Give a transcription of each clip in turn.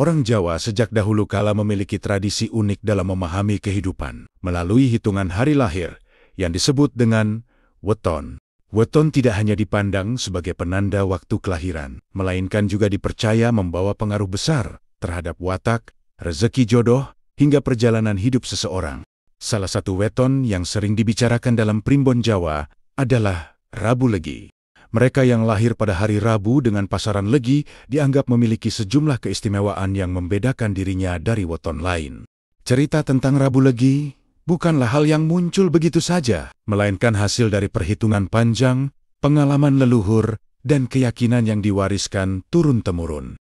Orang Jawa sejak dahulu kala memiliki tradisi unik dalam memahami kehidupan melalui hitungan hari lahir yang disebut dengan weton. Weton tidak hanya dipandang sebagai penanda waktu kelahiran, melainkan juga dipercaya membawa pengaruh besar terhadap watak, rezeki jodoh, hingga perjalanan hidup seseorang. Salah satu weton yang sering dibicarakan dalam primbon Jawa adalah Rabu Legi. Mereka yang lahir pada hari Rabu dengan pasaran Legi dianggap memiliki sejumlah keistimewaan yang membedakan dirinya dari weton lain. Cerita tentang Rabu Legi bukanlah hal yang muncul begitu saja, melainkan hasil dari perhitungan panjang, pengalaman leluhur, dan keyakinan yang diwariskan turun-temurun.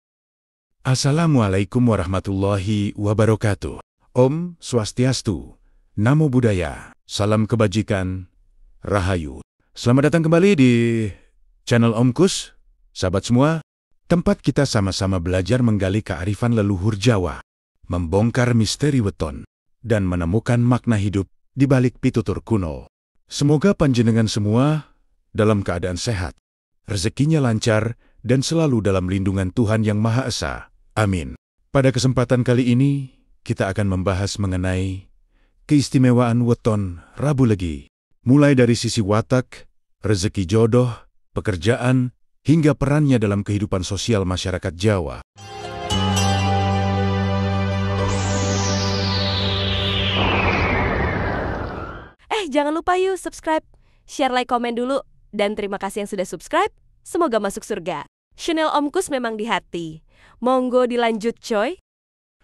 Assalamualaikum warahmatullahi wabarakatuh. Om Swastiastu, Namo Buddhaya, salam kebajikan, Rahayu. Selamat datang kembali di channel Om Kus, sahabat semua, tempat kita sama-sama belajar menggali kearifan leluhur Jawa, membongkar misteri weton, dan menemukan makna hidup di balik pitutur kuno. Semoga panjenengan semua dalam keadaan sehat, rezekinya lancar, dan selalu dalam lindungan Tuhan Yang Maha Esa. Amin. Pada kesempatan kali ini, kita akan membahas mengenai keistimewaan weton Rabu Legi, mulai dari sisi watak, rezeki jodoh, pekerjaan, hingga perannya dalam kehidupan sosial masyarakat Jawa. Jangan lupa yuk subscribe, share, like, komen dulu. Dan terima kasih yang sudah subscribe, semoga masuk surga. Channel Om Kus memang di hati. Monggo dilanjut coy.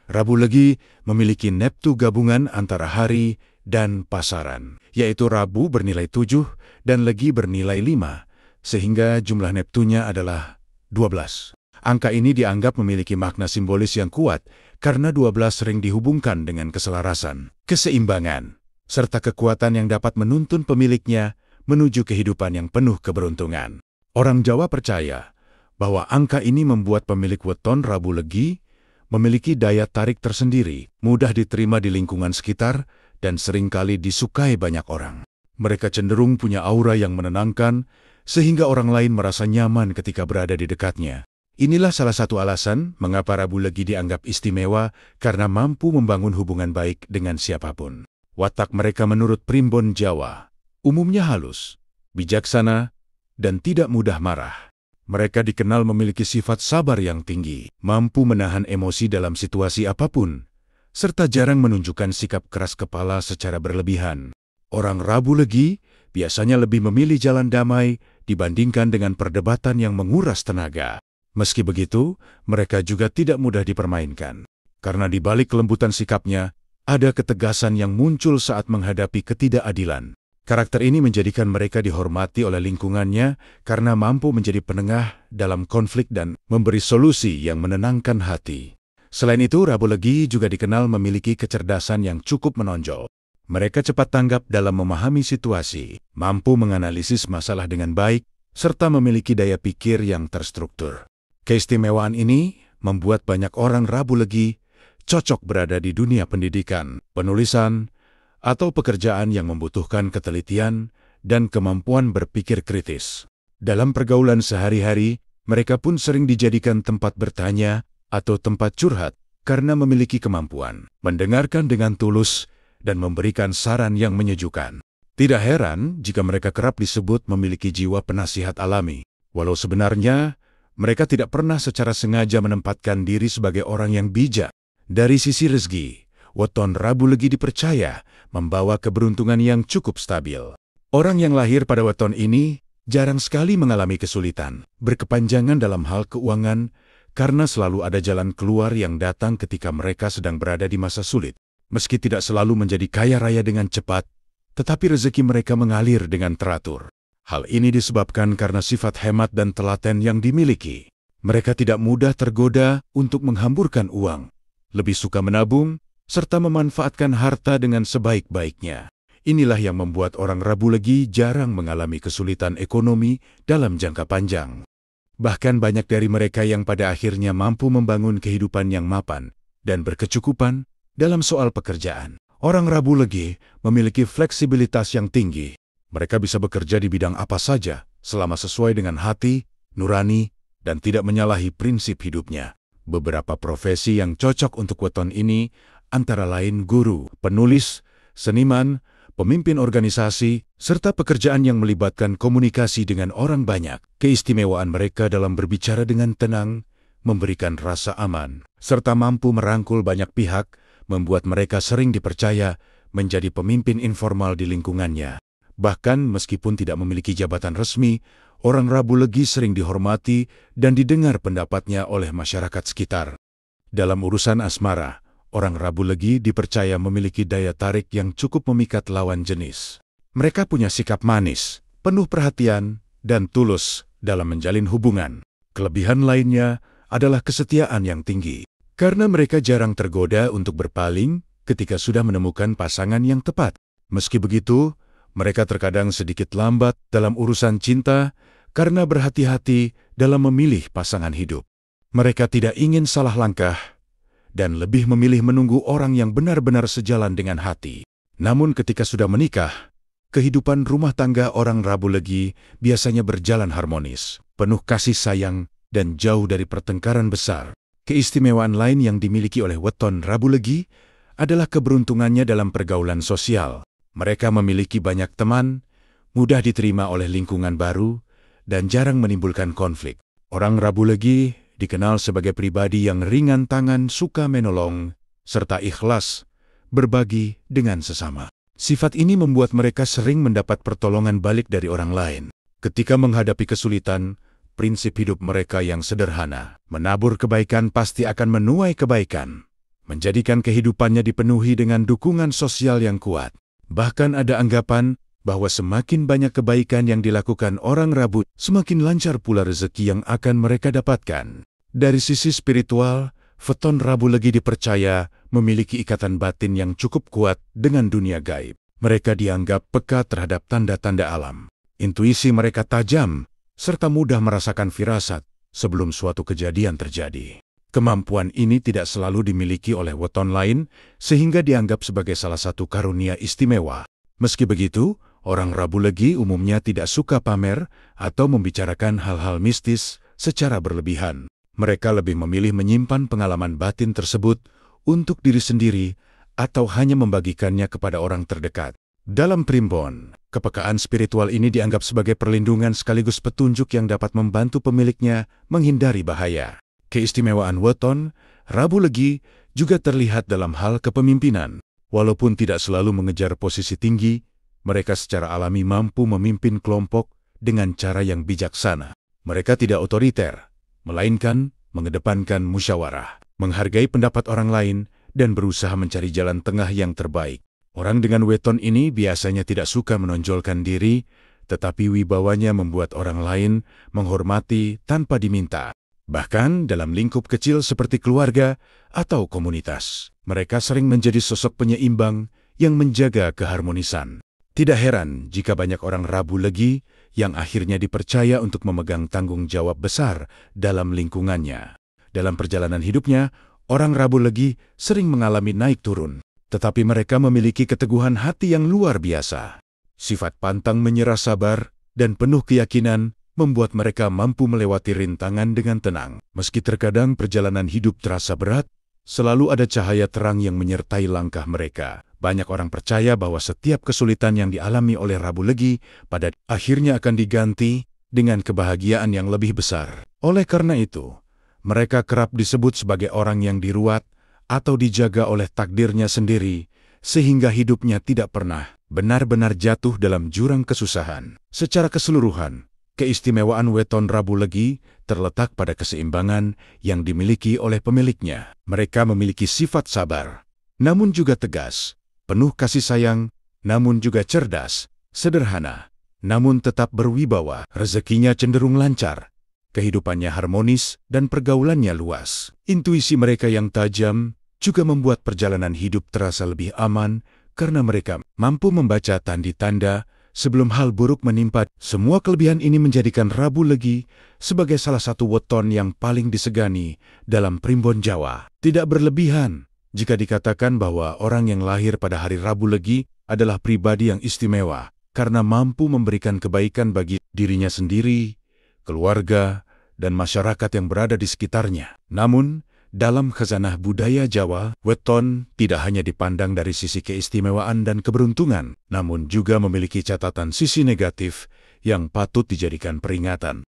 Rabu Legi memiliki neptu gabungan antara hari dan pasaran, yaitu Rabu bernilai 7 dan Legi bernilai 5, sehingga jumlah neptunya adalah 12. Angka ini dianggap memiliki makna simbolis yang kuat karena 12 sering dihubungkan dengan keselarasan, keseimbangan, serta kekuatan yang dapat menuntun pemiliknya menuju kehidupan yang penuh keberuntungan. Orang Jawa percaya bahwa angka ini membuat pemilik weton Rabu Legi memiliki daya tarik tersendiri, mudah diterima di lingkungan sekitar, dan seringkali disukai banyak orang. Mereka cenderung punya aura yang menenangkan, sehingga orang lain merasa nyaman ketika berada di dekatnya. Inilah salah satu alasan mengapa Rabu Legi dianggap istimewa karena mampu membangun hubungan baik dengan siapapun. Watak mereka menurut primbon Jawa umumnya halus, bijaksana, dan tidak mudah marah. Mereka dikenal memiliki sifat sabar yang tinggi, mampu menahan emosi dalam situasi apapun, serta jarang menunjukkan sikap keras kepala secara berlebihan. Orang Rabu Legi biasanya lebih memilih jalan damai dibandingkan dengan perdebatan yang menguras tenaga. Meski begitu, mereka juga tidak mudah dipermainkan, karena di balik kelembutan sikapnya, ada ketegasan yang muncul saat menghadapi ketidakadilan. Karakter ini menjadikan mereka dihormati oleh lingkungannya karena mampu menjadi penengah dalam konflik dan memberi solusi yang menenangkan hati. Selain itu, Rabu Legi juga dikenal memiliki kecerdasan yang cukup menonjol. Mereka cepat tanggap dalam memahami situasi, mampu menganalisis masalah dengan baik, serta memiliki daya pikir yang terstruktur. Keistimewaan ini membuat banyak orang Rabu Legi cocok berada di dunia pendidikan, penulisan, atau pekerjaan yang membutuhkan ketelitian dan kemampuan berpikir kritis. Dalam pergaulan sehari-hari, mereka pun sering dijadikan tempat bertanya atau tempat curhat karena memiliki kemampuan mendengarkan dengan tulus dan memberikan saran yang menyejukkan. Tidak heran jika mereka kerap disebut memiliki jiwa penasihat alami, walau sebenarnya mereka tidak pernah secara sengaja menempatkan diri sebagai orang yang bijak. Dari sisi rezeki, weton Rabu Legi dipercaya membawa keberuntungan yang cukup stabil. Orang yang lahir pada weton ini jarang sekali mengalami kesulitan, berkepanjangan dalam hal keuangan, karena selalu ada jalan keluar yang datang ketika mereka sedang berada di masa sulit. Meski tidak selalu menjadi kaya raya dengan cepat, tetapi rezeki mereka mengalir dengan teratur. Hal ini disebabkan karena sifat hemat dan telaten yang dimiliki. Mereka tidak mudah tergoda untuk menghamburkan uang, lebih suka menabung, serta memanfaatkan harta dengan sebaik-baiknya. Inilah yang membuat orang Rabu Legi jarang mengalami kesulitan ekonomi dalam jangka panjang. Bahkan banyak dari mereka yang pada akhirnya mampu membangun kehidupan yang mapan dan berkecukupan dalam soal pekerjaan. Orang Rabu Legi memiliki fleksibilitas yang tinggi. Mereka bisa bekerja di bidang apa saja selama sesuai dengan hati, nurani, dan tidak menyalahi prinsip hidupnya. Beberapa profesi yang cocok untuk weton ini antara lain guru, penulis, seniman, pemimpin organisasi, serta pekerjaan yang melibatkan komunikasi dengan orang banyak. Keistimewaan mereka dalam berbicara dengan tenang, memberikan rasa aman, serta mampu merangkul banyak pihak, membuat mereka sering dipercaya menjadi pemimpin informal di lingkungannya. Bahkan meskipun tidak memiliki jabatan resmi, orang Rabu Legi sering dihormati dan didengar pendapatnya oleh masyarakat sekitar. Dalam urusan asmara, orang Rabu Legi dipercaya memiliki daya tarik yang cukup memikat lawan jenis. Mereka punya sikap manis, penuh perhatian, dan tulus dalam menjalin hubungan. Kelebihan lainnya adalah kesetiaan yang tinggi. Karena mereka jarang tergoda untuk berpaling ketika sudah menemukan pasangan yang tepat. Meski begitu, mereka terkadang sedikit lambat dalam urusan cinta karena berhati-hati dalam memilih pasangan hidup. Mereka tidak ingin salah langkah dan lebih memilih menunggu orang yang benar-benar sejalan dengan hati. Namun ketika sudah menikah, kehidupan rumah tangga orang Rabu Legi biasanya berjalan harmonis, penuh kasih sayang, dan jauh dari pertengkaran besar. Keistimewaan lain yang dimiliki oleh weton Rabu Legi adalah keberuntungannya dalam pergaulan sosial. Mereka memiliki banyak teman, mudah diterima oleh lingkungan baru, dan jarang menimbulkan konflik. Orang Rabu Legi dikenal sebagai pribadi yang ringan tangan, suka menolong, serta ikhlas berbagi dengan sesama. Sifat ini membuat mereka sering mendapat pertolongan balik dari orang lain. Ketika menghadapi kesulitan, prinsip hidup mereka yang sederhana, menabur kebaikan pasti akan menuai kebaikan, menjadikan kehidupannya dipenuhi dengan dukungan sosial yang kuat. Bahkan ada anggapan bahwa semakin banyak kebaikan yang dilakukan orang Rabu, semakin lancar pula rezeki yang akan mereka dapatkan. Dari sisi spiritual, weton Rabu Legi dipercaya memiliki ikatan batin yang cukup kuat dengan dunia gaib. Mereka dianggap peka terhadap tanda-tanda alam. Intuisi mereka tajam, serta mudah merasakan firasat sebelum suatu kejadian terjadi. Kemampuan ini tidak selalu dimiliki oleh weton lain, sehingga dianggap sebagai salah satu karunia istimewa. Meski begitu, orang Rabu Legi umumnya tidak suka pamer atau membicarakan hal-hal mistis secara berlebihan. Mereka lebih memilih menyimpan pengalaman batin tersebut untuk diri sendiri atau hanya membagikannya kepada orang terdekat. Dalam primbon, kepekaan spiritual ini dianggap sebagai perlindungan sekaligus petunjuk yang dapat membantu pemiliknya menghindari bahaya. Keistimewaan weton Rabu Legi juga terlihat dalam hal kepemimpinan. Walaupun tidak selalu mengejar posisi tinggi, mereka secara alami mampu memimpin kelompok dengan cara yang bijaksana. Mereka tidak otoriter, melainkan mengedepankan musyawarah, menghargai pendapat orang lain, dan berusaha mencari jalan tengah yang terbaik. Orang dengan weton ini biasanya tidak suka menonjolkan diri, tetapi wibawanya membuat orang lain menghormati tanpa diminta. Bahkan dalam lingkup kecil seperti keluarga atau komunitas, mereka sering menjadi sosok penyeimbang yang menjaga keharmonisan. Tidak heran jika banyak orang Rabu Legi yang akhirnya dipercaya untuk memegang tanggung jawab besar dalam lingkungannya. Dalam perjalanan hidupnya, orang Rabu Legi sering mengalami naik turun, tetapi mereka memiliki keteguhan hati yang luar biasa. Sifat pantang menyerah, sabar, dan penuh keyakinan membuat mereka mampu melewati rintangan dengan tenang. Meski terkadang perjalanan hidup terasa berat, selalu ada cahaya terang yang menyertai langkah mereka. Banyak orang percaya bahwa setiap kesulitan yang dialami oleh Rabu Legi pada akhirnya akan diganti dengan kebahagiaan yang lebih besar. Oleh karena itu, mereka kerap disebut sebagai orang yang diruat atau dijaga oleh takdirnya sendiri, sehingga hidupnya tidak pernah benar-benar jatuh dalam jurang kesusahan. Secara keseluruhan, keistimewaan weton Rabu Legi terletak pada keseimbangan yang dimiliki oleh pemiliknya. Mereka memiliki sifat sabar, namun juga tegas, penuh kasih sayang, namun juga cerdas, sederhana, namun tetap berwibawa. Rezekinya cenderung lancar, kehidupannya harmonis, dan pergaulannya luas. Intuisi mereka yang tajam juga membuat perjalanan hidup terasa lebih aman karena mereka mampu membaca tanda-tanda sebelum hal buruk menimpa. Semua kelebihan ini menjadikan Rabu Legi sebagai salah satu weton yang paling disegani dalam primbon Jawa. Tidak berlebihan jika dikatakan bahwa orang yang lahir pada hari Rabu Legi adalah pribadi yang istimewa karena mampu memberikan kebaikan bagi dirinya sendiri, keluarga, dan masyarakat yang berada di sekitarnya. Namun, Dalam khazanah budaya Jawa, weton tidak hanya dipandang dari sisi keistimewaan dan keberuntungan, namun juga memiliki catatan sisi negatif yang patut dijadikan peringatan.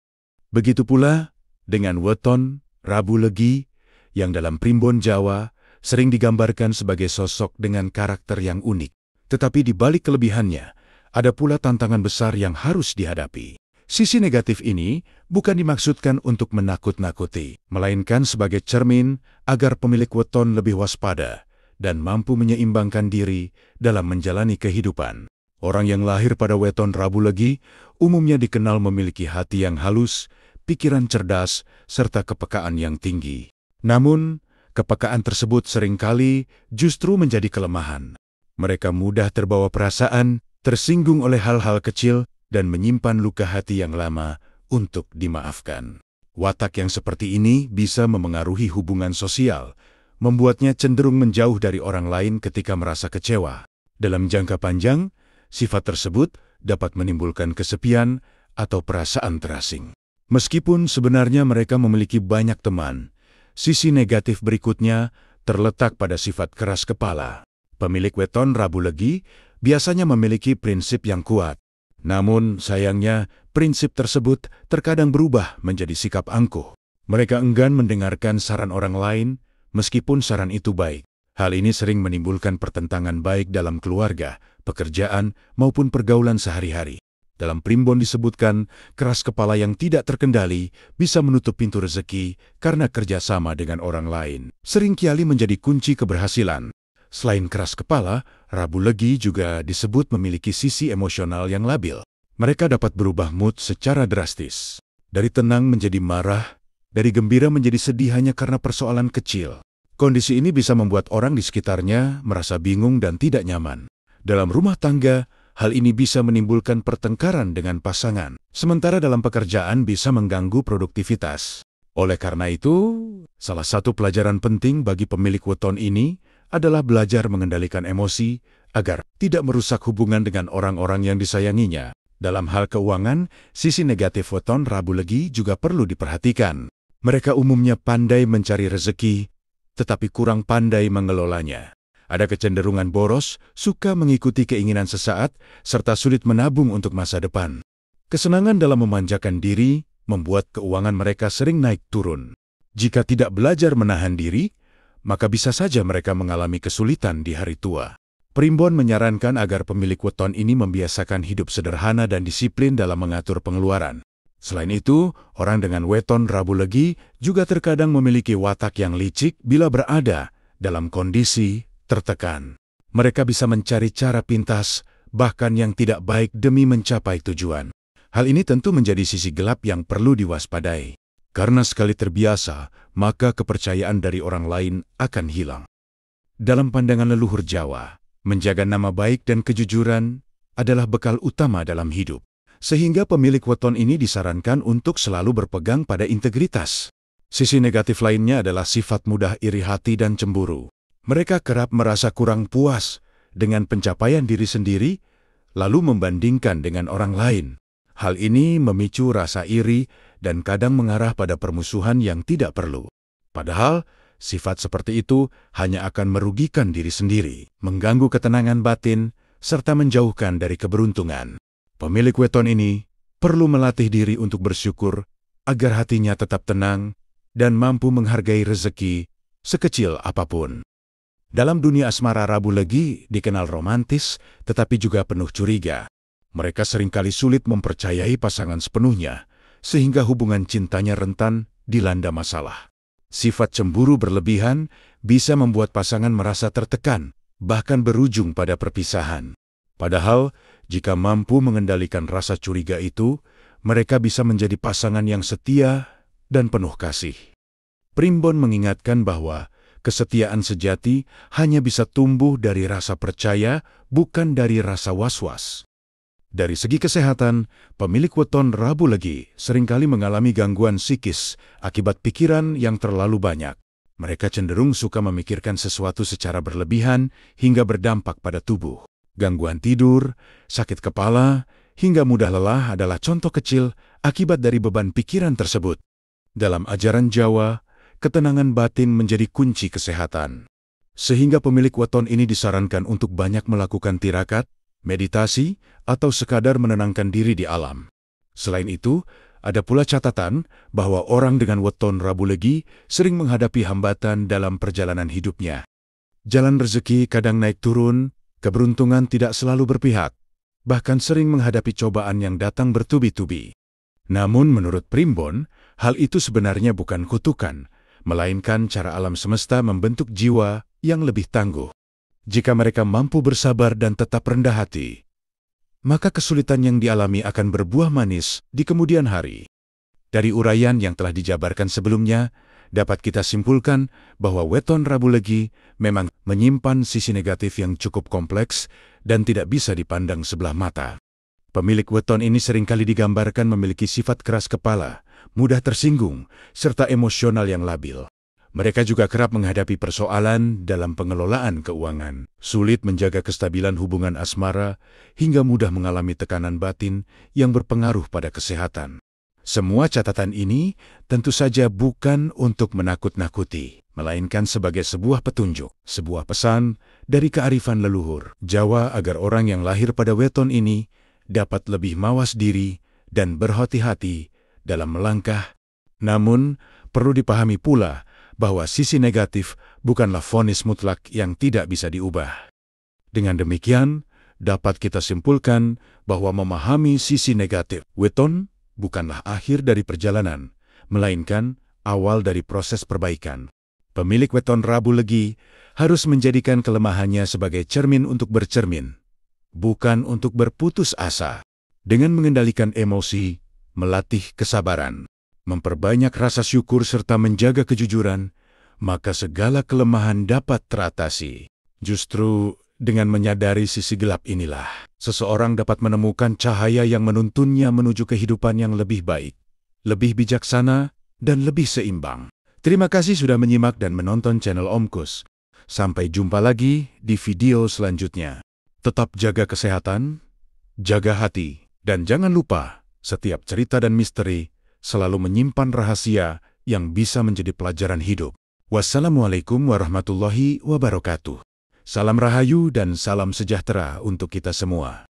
Begitu pula dengan weton Rabu Legi yang dalam primbon Jawa sering digambarkan sebagai sosok dengan karakter yang unik. Tetapi di balik kelebihannya, ada pula tantangan besar yang harus dihadapi. Sisi negatif ini bukan dimaksudkan untuk menakut-nakuti, melainkan sebagai cermin agar pemilik weton lebih waspada dan mampu menyeimbangkan diri dalam menjalani kehidupan. Orang yang lahir pada weton Rabu Legi umumnya dikenal memiliki hati yang halus, pikiran cerdas, serta kepekaan yang tinggi. Namun, kepekaan tersebut seringkali justru menjadi kelemahan. Mereka mudah terbawa perasaan, tersinggung oleh hal-hal kecil, dan menyimpan luka hati yang lama untuk dimaafkan. Watak yang seperti ini bisa memengaruhi hubungan sosial, membuatnya cenderung menjauh dari orang lain ketika merasa kecewa. Dalam jangka panjang, sifat tersebut dapat menimbulkan kesepian atau perasaan terasing. Meskipun sebenarnya mereka memiliki banyak teman, sisi negatif berikutnya terletak pada sifat keras kepala. Pemilik weton Rabu Legi biasanya memiliki prinsip yang kuat. Namun, sayangnya, prinsip tersebut terkadang berubah menjadi sikap angkuh. Mereka enggan mendengarkan saran orang lain, meskipun saran itu baik. Hal ini sering menimbulkan pertentangan baik dalam keluarga, pekerjaan, maupun pergaulan sehari-hari. Dalam primbon disebutkan, keras kepala yang tidak terkendali bisa menutup pintu rezeki karena kerjasama dengan orang lain. Seringkali menjadi kunci keberhasilan. Selain keras kepala, Rabu Legi juga disebut memiliki sisi emosional yang labil. Mereka dapat berubah mood secara drastis. Dari tenang menjadi marah, dari gembira menjadi sedih hanya karena persoalan kecil. Kondisi ini bisa membuat orang di sekitarnya merasa bingung dan tidak nyaman. Dalam rumah tangga, hal ini bisa menimbulkan pertengkaran dengan pasangan. Sementara dalam pekerjaan bisa mengganggu produktivitas. Oleh karena itu, salah satu pelajaran penting bagi pemilik weton ini adalah belajar mengendalikan emosi agar tidak merusak hubungan dengan orang-orang yang disayanginya. Dalam hal keuangan, sisi negatif weton Rabu Legi juga perlu diperhatikan. Mereka umumnya pandai mencari rezeki, tetapi kurang pandai mengelolanya. Ada kecenderungan boros, suka mengikuti keinginan sesaat, serta sulit menabung untuk masa depan. Kesenangan dalam memanjakan diri membuat keuangan mereka sering naik turun. Jika tidak belajar menahan diri, maka bisa saja mereka mengalami kesulitan di hari tua. Primbon menyarankan agar pemilik weton ini membiasakan hidup sederhana dan disiplin dalam mengatur pengeluaran. Selain itu, orang dengan weton Rabu Legi juga terkadang memiliki watak yang licik bila berada dalam kondisi tertekan. Mereka bisa mencari cara pintas, bahkan yang tidak baik demi mencapai tujuan. Hal ini tentu menjadi sisi gelap yang perlu diwaspadai. Karena sekali terbiasa, maka kepercayaan dari orang lain akan hilang. Dalam pandangan leluhur Jawa, menjaga nama baik dan kejujuran adalah bekal utama dalam hidup. Sehingga pemilik weton ini disarankan untuk selalu berpegang pada integritas. Sisi negatif lainnya adalah sifat mudah iri hati dan cemburu. Mereka kerap merasa kurang puas dengan pencapaian diri sendiri, lalu membandingkan dengan orang lain. Hal ini memicu rasa iri dan kadang mengarah pada permusuhan yang tidak perlu. Padahal, sifat seperti itu hanya akan merugikan diri sendiri, mengganggu ketenangan batin, serta menjauhkan dari keberuntungan. Pemilik weton ini perlu melatih diri untuk bersyukur agar hatinya tetap tenang dan mampu menghargai rezeki sekecil apapun. Dalam dunia asmara, Rabu Legi dikenal romantis, tetapi juga penuh curiga. Mereka seringkali sulit mempercayai pasangan sepenuhnya, sehingga hubungan cintanya rentan dilanda masalah. Sifat cemburu berlebihan bisa membuat pasangan merasa tertekan, bahkan berujung pada perpisahan. Padahal, jika mampu mengendalikan rasa curiga itu, mereka bisa menjadi pasangan yang setia dan penuh kasih. Primbon mengingatkan bahwa kesetiaan sejati hanya bisa tumbuh dari rasa percaya, bukan dari rasa was-was. Dari segi kesehatan, pemilik weton Rabu Legi seringkali mengalami gangguan psikis akibat pikiran yang terlalu banyak. Mereka cenderung suka memikirkan sesuatu secara berlebihan hingga berdampak pada tubuh. Gangguan tidur, sakit kepala, hingga mudah lelah adalah contoh kecil akibat dari beban pikiran tersebut. Dalam ajaran Jawa, ketenangan batin menjadi kunci kesehatan. Sehingga pemilik weton ini disarankan untuk banyak melakukan tirakat, meditasi, atau sekadar menenangkan diri di alam. Selain itu, ada pula catatan bahwa orang dengan weton Rabu Legi sering menghadapi hambatan dalam perjalanan hidupnya. Jalan rezeki kadang naik turun, keberuntungan tidak selalu berpihak, bahkan sering menghadapi cobaan yang datang bertubi-tubi. Namun menurut Primbon, hal itu sebenarnya bukan kutukan, melainkan cara alam semesta membentuk jiwa yang lebih tangguh. Jika mereka mampu bersabar dan tetap rendah hati, maka kesulitan yang dialami akan berbuah manis di kemudian hari. Dari uraian yang telah dijabarkan sebelumnya, dapat kita simpulkan bahwa weton Rabu Legi memang menyimpan sisi negatif yang cukup kompleks dan tidak bisa dipandang sebelah mata. Pemilik weton ini seringkali digambarkan memiliki sifat keras kepala, mudah tersinggung, serta emosional yang labil. Mereka juga kerap menghadapi persoalan dalam pengelolaan keuangan, sulit menjaga kestabilan hubungan asmara, hingga mudah mengalami tekanan batin yang berpengaruh pada kesehatan. Semua catatan ini tentu saja bukan untuk menakut-nakuti, melainkan sebagai sebuah petunjuk, sebuah pesan dari kearifan leluhur Jawa agar orang yang lahir pada weton ini dapat lebih mawas diri dan berhati-hati dalam melangkah. Namun, perlu dipahami pula bahwa sisi negatif bukanlah vonis mutlak yang tidak bisa diubah. Dengan demikian, dapat kita simpulkan bahwa memahami sisi negatif weton bukanlah akhir dari perjalanan, melainkan awal dari proses perbaikan. Pemilik weton Rabu Legi harus menjadikan kelemahannya sebagai cermin untuk bercermin, bukan untuk berputus asa. Dengan mengendalikan emosi, melatih kesabaran, memperbanyak rasa syukur serta menjaga kejujuran, maka segala kelemahan dapat teratasi. Justru dengan menyadari sisi gelap inilah, seseorang dapat menemukan cahaya yang menuntunnya menuju kehidupan yang lebih baik, lebih bijaksana, dan lebih seimbang. Terima kasih sudah menyimak dan menonton channel Om Kus. Sampai jumpa lagi di video selanjutnya. Tetap jaga kesehatan, jaga hati, dan jangan lupa, setiap cerita dan misteri selalu menyimpan rahasia yang bisa menjadi pelajaran hidup. Wassalamualaikum warahmatullahi wabarakatuh. Salam rahayu dan salam sejahtera untuk kita semua.